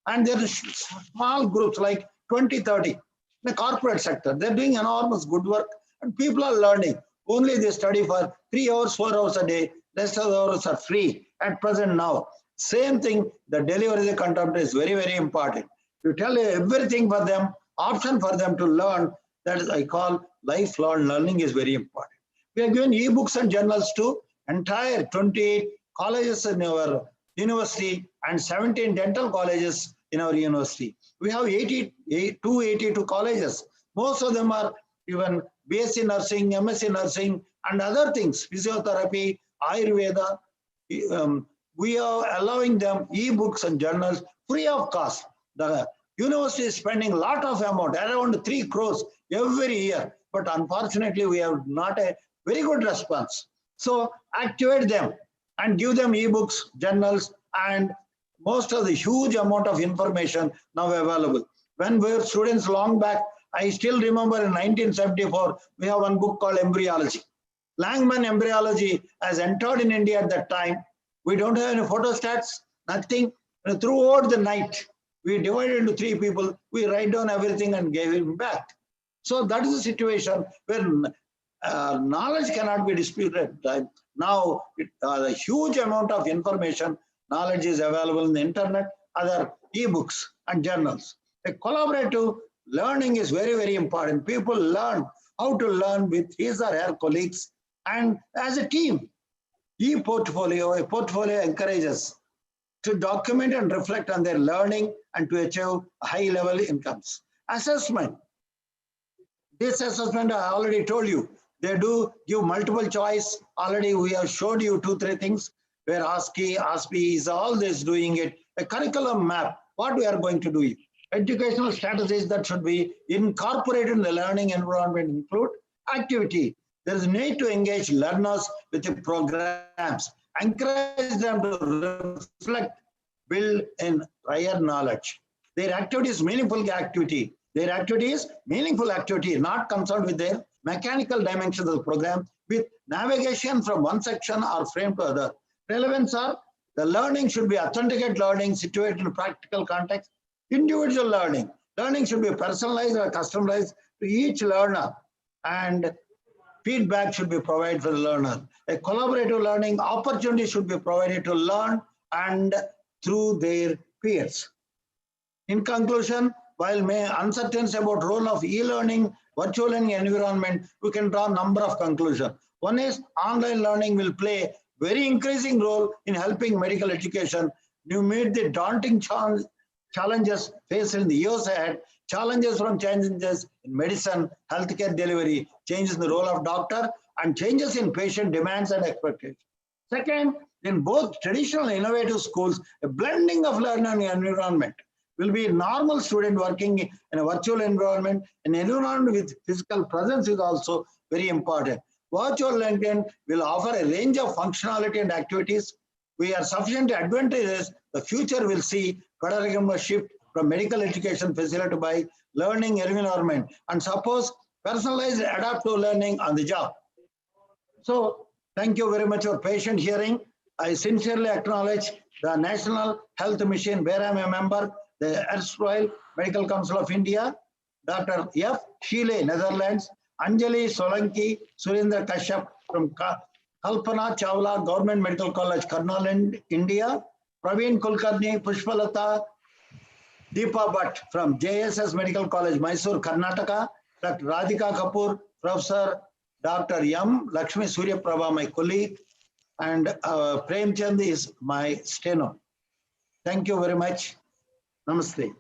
And there are small groups like 20, 30 in the corporate sector. They're doing enormous good work and people are learning. Only they study for 3 hours, 4 hours a day. Rest of the hours are free at present now. Same thing, the delivery content is very, very important. You tell everything for them, option for them to learn, that is I call lifelong learning is very important. We have given e-books and journals to entire 28 colleges in our university and 17 dental colleges in our university. We have 282 colleges. Most of them are even BSc nursing, MSc nursing, and other things, physiotherapy, Ayurveda. We are allowing them e-books and journals free of cost. The university is spending a lot of amount, around 3 crores every year, but unfortunately we have not a very good response. So activate them and give them e-books, journals, and most of the huge amount of information now available. When we were students long back, I still remember in 1974, we have one book called Embryology. Langman Embryology has entered in India at that time. We don't have any photostats, nothing. Throughout the night, we divided into 3 people. We write down everything and gave him back. So that is the situation where knowledge cannot be disputed. Now, a huge amount of information, knowledge is available in the internet, other e-books and journals. A collaborative learning is very, very important. People learn how to learn with his or her colleagues and as a team. A portfolio encourages to document and reflect on their learning and to achieve high level incomes. Assessment. This assessment I already told you. They do give multiple choice. Already we have showed you 2-3 things where ASCII, ASPI is all this doing it. A curriculum map, what we are going to do. Educational strategies that should be incorporated in the learning environment include activity. There is need to engage learners with the programs, encourage them to reflect, build in prior knowledge. Their activity is meaningful activity. Their activity is meaningful activity, not concerned with their mechanical dimensions of the program, with navigation from one section or frame to other. Relevance are the learning should be authenticated learning situated in practical context. Individual learning. Learning should be personalized or customized to each learner, and feedback should be provided for the learner. A collaborative learning opportunity should be provided to learn and through their peers. In conclusion, while may uncertainty about role of e-learning, virtual learning environment, we can draw a number of conclusions. One is online learning will play very increasing role in helping medical education to meet the daunting challenges faced in the years ahead, challenges from changes in medicine, healthcare delivery, changes in the role of doctor, and changes in patient demands and expectations. Second, in both traditional and innovative schools, a blending of learning environment will be a normal student working in a virtual environment. An environment with physical presence is also very important. Virtual learning will offer a range of functionality and activities. We are sufficient advantages. The future will see paradigm shift from medical education facilitated by learning environment and suppose personalized adaptive learning on the job. So thank you very much for patient hearing. I sincerely acknowledge the National Health Mission, where I am a member, the erstwhile Medical Council of India, Dr. F. Sheele, Netherlands, Anjali Solanki, Surendra Kashyap from Kalpana Chawla, Government Medical College, Karnal, India, Praveen Kulkarni, Pushpalata, Deepa Bhatt from JSS Medical College, Mysore, Karnataka, Dr. Radhika Kapoor, Professor Dr. M. Lakshmi Surya Prabha, my colleague, and Premchand is my steno. Thank you very much. Namaste.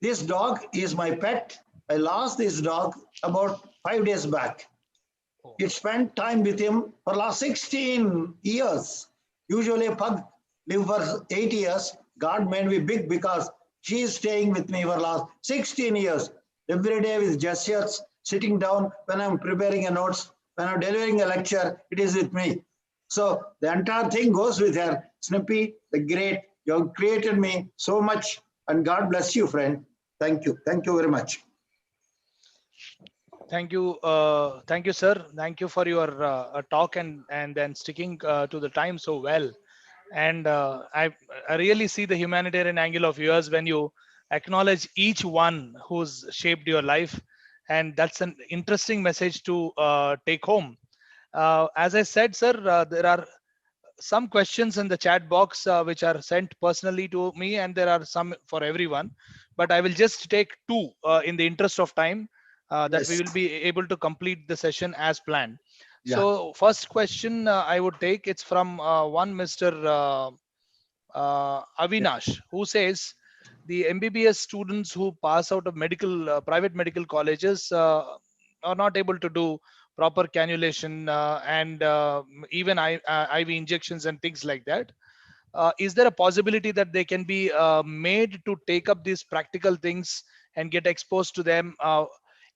This dog is my pet. I lost this dog about 5 days back. It spent time with him for last 16 years. Usually a pug live for 8 years. God made me big because she is staying with me for last 16 years. Every day with gestures, sitting down when I'm preparing a notes, when I'm delivering a lecture, it is with me. So the entire thing goes with her. Snippy, the great, you have created me so much, and God bless you, friend. Thank you. Thank you very much. Thank you, sir. Thank you for your talk and then sticking to the time so well. And I really see the humanitarian angle of yours when you acknowledge each one who's shaped your life, and that's an interesting message to take home. As I said, sir, there are some questions in the chat box which are sent personally to me, and there are some for everyone, but I will just take two in the interest of time, that we will be able to complete the session as planned. Yeah. So first question I would take, it's from one Mr. Avinash, who says the MBBS students who pass out of private medical colleges are not able to do proper cannulation and even IV injections and things like that. Is there a possibility that they can be made to take up these practical things and get exposed to them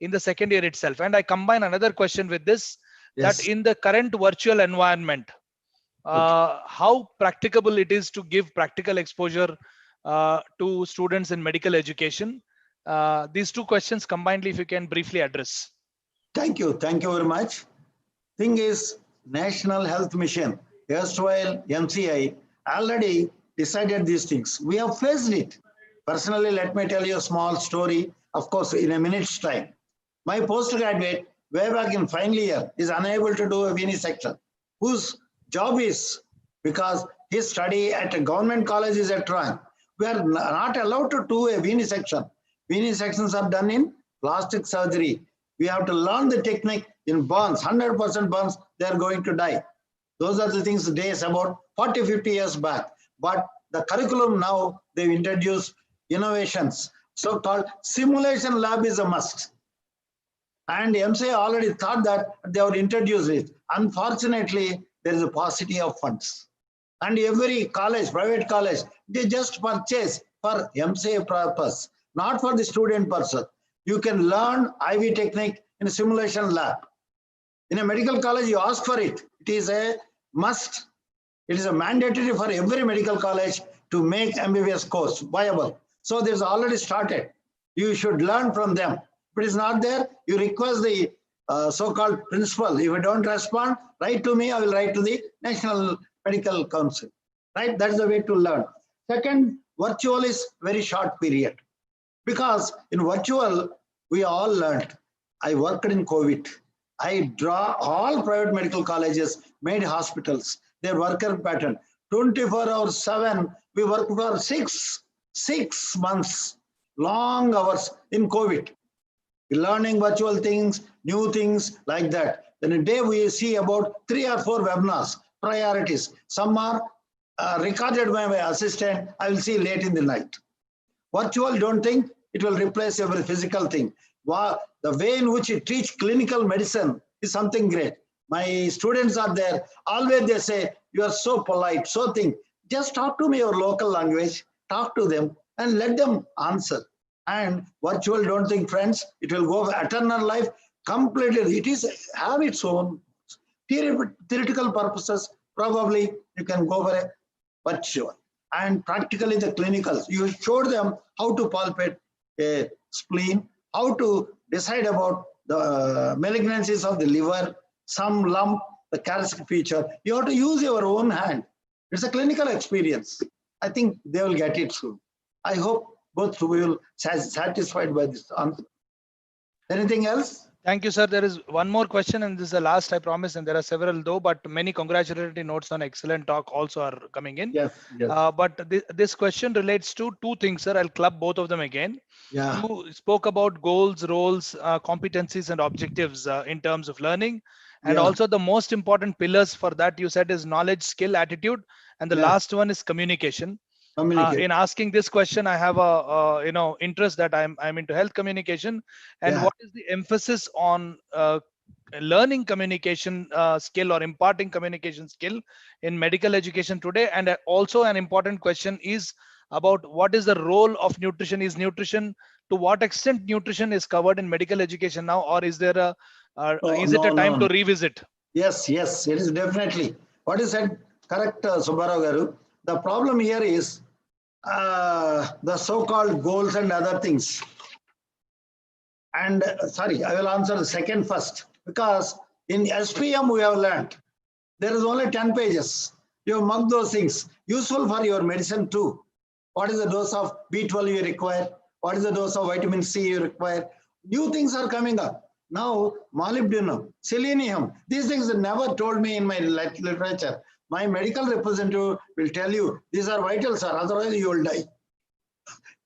in the second year itself? And I combine another question with this, that in the current virtual environment, how practicable it is to give practical exposure to students in medical education. These two questions combinedly, if you can briefly address. Thank you. Thank you very much. Thing is, National Health Mission, erstwhile MCI, already decided these things. We have faced it. Personally, let me tell you a small story, of course, in a minute's time. My postgraduate, way back in final year, is unable to do a venesection, whose job is, because his study at a government college is at rank. We are not allowed to do a venesection. Venesections are done in plastic surgery. We have to learn the technique in burns, 100% burns, they are going to die. Those are the things days about 40, 50 years back. But the curriculum now, they've introduced innovations. So-called simulation lab is a must. And MCA already thought that they would introduce it. Unfortunately, there is a paucity of funds. And every college, private college, they just purchase for MCA purpose, not for the student person. You can learn IV technique in a simulation lab. In a medical college, you ask for it. It is a must. It is a mandatory for every medical college to make MBBS course viable. So this is already started. You should learn from them. If it is not there, you request the so-called principal. If you don't respond, write to me. I will write to the National Medical Council. Right? That's the way to learn. Second, virtual is very short period. Because in virtual, we all learned. I worked in COVID. I draw all private medical colleges, made hospitals, their worker pattern. 24 hours, 7, we worked for six months, long hours in COVID. Learning virtual things, new things like that. Then a day we see about 3 or 4 webinars, priorities. Some are recorded by my assistant. I will see late in the night. Virtual, don't think it will replace every physical thing. The way in which you teach clinical medicine is something great. My students are there. Always they say, you are so polite, so think. Just talk to me your local language, talk to them and let them answer. And virtual, don't think friends, it will go for eternal life completely. It is have its own theoretical purposes. Probably you can go for a virtual. And practically the clinicals, you showed them how to palpate a spleen, how to decide about the malignancies of the liver, some lump, the calcium feature. You have to use your own hand. It's a clinical experience. I think they will get it soon. I hope both will satisfied by this answer. Anything else? Thank you, sir. There is one more question, and this is the last, I promise, and there are several though, but many congratulatory notes on excellent talk also are coming in. Yes, yes. But this question relates to 2 things, sir. I'll club both of them again. Yeah. You spoke about goals, roles, competencies, and objectives in terms of learning. And also the most important pillars for that you said is knowledge, skill, attitude. And the last one is communication. In asking this question, I have a interest that I'm into health communication, and what is the emphasis on learning communication skill or imparting communication skill in medical education today? And also an important question is about what is the role of nutrition? Is nutrition, to what extent nutrition is covered in medical education now, or is there a is it a time to revisit? Yes, yes, it is definitely. What you said, correct, Subbarao Garu. The problem here is the so-called goals and other things. And sorry, I will answer the second first, because in SPM we have learned there is only 10 pages. You mark those things, useful for your medicine too. What is the dose of B12 you require? What is the dose of vitamin C you require? New things are coming up. Now, molybdenum, selenium, these things are never told me in my literature. My medical representative will tell you, these are vital, sir, otherwise you will die.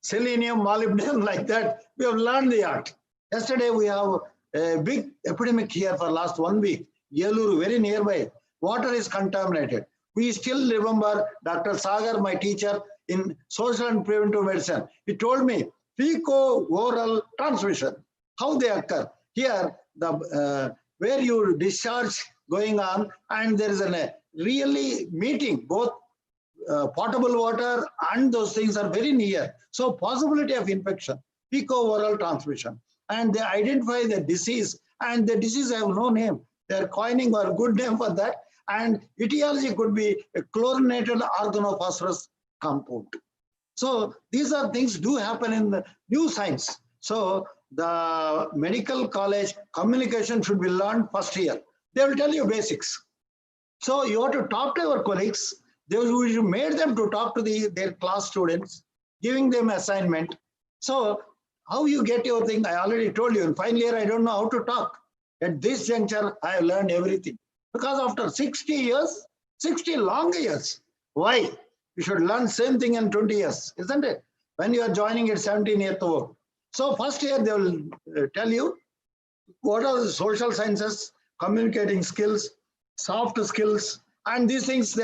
Selenium, molybdenum, like that, we have learned the art. Yesterday, we have a big epidemic here for last 1 week. Yeluru, very nearby. Water is contaminated. We still remember Dr. Sagar, my teacher in social and preventive medicine. He told me, fecal-oral transmission, how they occur. Here, the where you discharge going on, and there is a really meeting, both potable water and those things are very near. So possibility of infection, fecal-oral transmission. And they identify the disease, and the disease have no name. They're coining a good name for that. And etiology could be a chlorinated organophosphorus compound. So these are things do happen in the new science. So the medical college communication should be learned first year. They will tell you basics. So you have to talk to your colleagues. You made them to talk to their class students, giving them assignment. So how you get your thing, I already told you. In final year, I don't know how to talk. At this juncture, I have learned everything. Because after 60 years, 60 long years, why? You should learn same thing in 20 years, isn't it? When you are joining at 17 years old, So first year they will tell you what are the social sciences, communicating skills, soft skills, and these things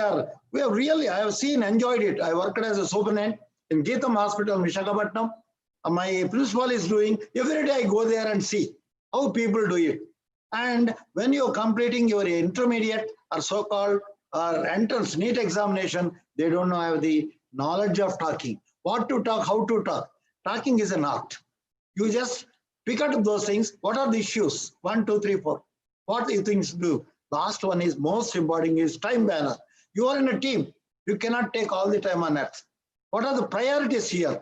we have really, I have seen, enjoyed it. I worked as a superintendent in Geetham Hospital, Visakhapatnam. My principal is doing, every day I go there and see how people do it. And when you're completing your intermediate or so-called entrance NEET examination, they don't have the knowledge of talking. What to talk, how to talk. Talking is an art. You just pick up those things. What are the issues? 1, 2, 3, 4. What do you think do? Last one is most important is time banner. You are in a team. You cannot take all the time on earth. What are the priorities here?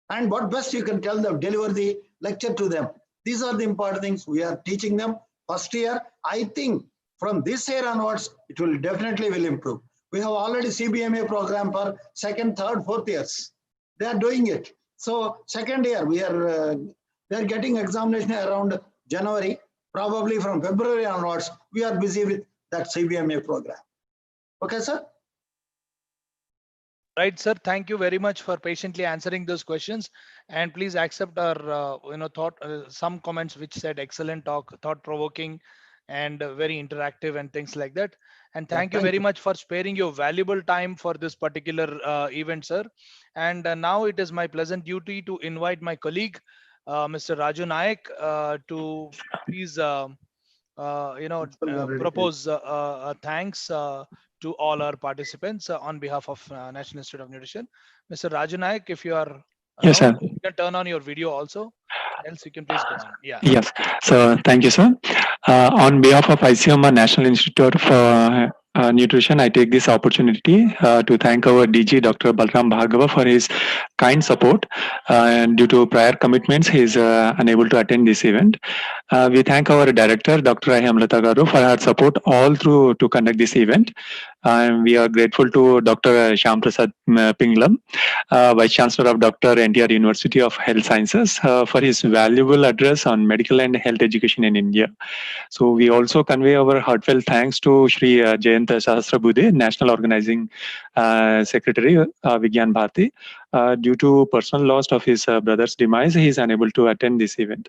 And what best you can tell them, deliver the lecture to them. These are the important things we are teaching them. First year, I think from this year onwards, it will definitely will improve. We have already CBMA program for second, third, fourth years. They are doing it. So second year, we are getting examination around January. Probably from February onwards, we are busy with that CBMA program. Okay, sir? Right, sir. Thank you very much for patiently answering those questions. And please accept our, some comments which said excellent talk, thought-provoking, and very interactive and things like that. And thank you very much for sparing your valuable time for this particular event, sir. And now it is my pleasant duty to invite my colleague, Mr. Raju Naik, to please, propose thanks to all our participants on behalf of National Institute of Nutrition. Mr. Raju Naik, if you are Yes, sir. around, you can turn on your video also. Else you can please go on. Yeah. Yes. So thank you, sir. On behalf of ICMR National Institute for Nutrition, I take this opportunity to thank our DG, Dr. Balram Bhargava, for his kind support. And due to prior commitments, he is unable to attend this event. We thank our director, Dr. Hemlata Garu, for her support all through to conduct this event. And we are grateful to Dr. Shyam Prasad Pinglam, Vice Chancellor of Dr. NTR University of Health Sciences, for his valuable address on medical and health education in India. So we also convey our heartfelt thanks to Shri Jayant Sahasrabudhe, National Organizing Secretary, Vijnan Bharati. Due to personal loss of his brother's demise, he is unable to attend this event.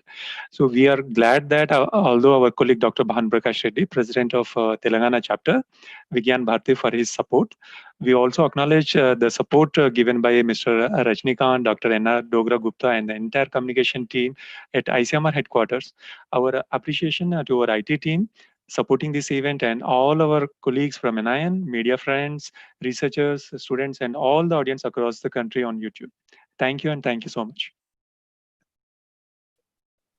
So we are glad that although our colleague Dr. Bhan Prakash Reddy, President of Telangana chapter, Vijnan Bharati, for his support. We also acknowledge the support given by Mr. Rajnikant, Dr. N.R. Dogra Gupta, and the entire communication team at ICMR headquarters. Our appreciation to our IT team supporting this event and all our colleagues from NIN, media friends, researchers, students, and all the audience across the country on YouTube. Thank you, and thank you so much.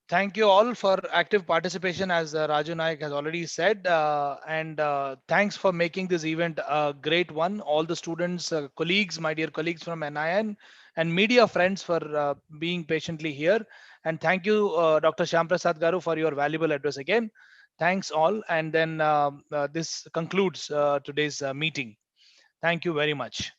Thank you all for active participation, as Raju Naik has already said, and thanks for making this event a great one. All the students, colleagues, my dear colleagues from NIN, and media friends for being patiently here. And thank you, Dr. Shyam Prasad Garu, for your valuable address again. Thanks all. And then this concludes today's meeting. Thank you very much.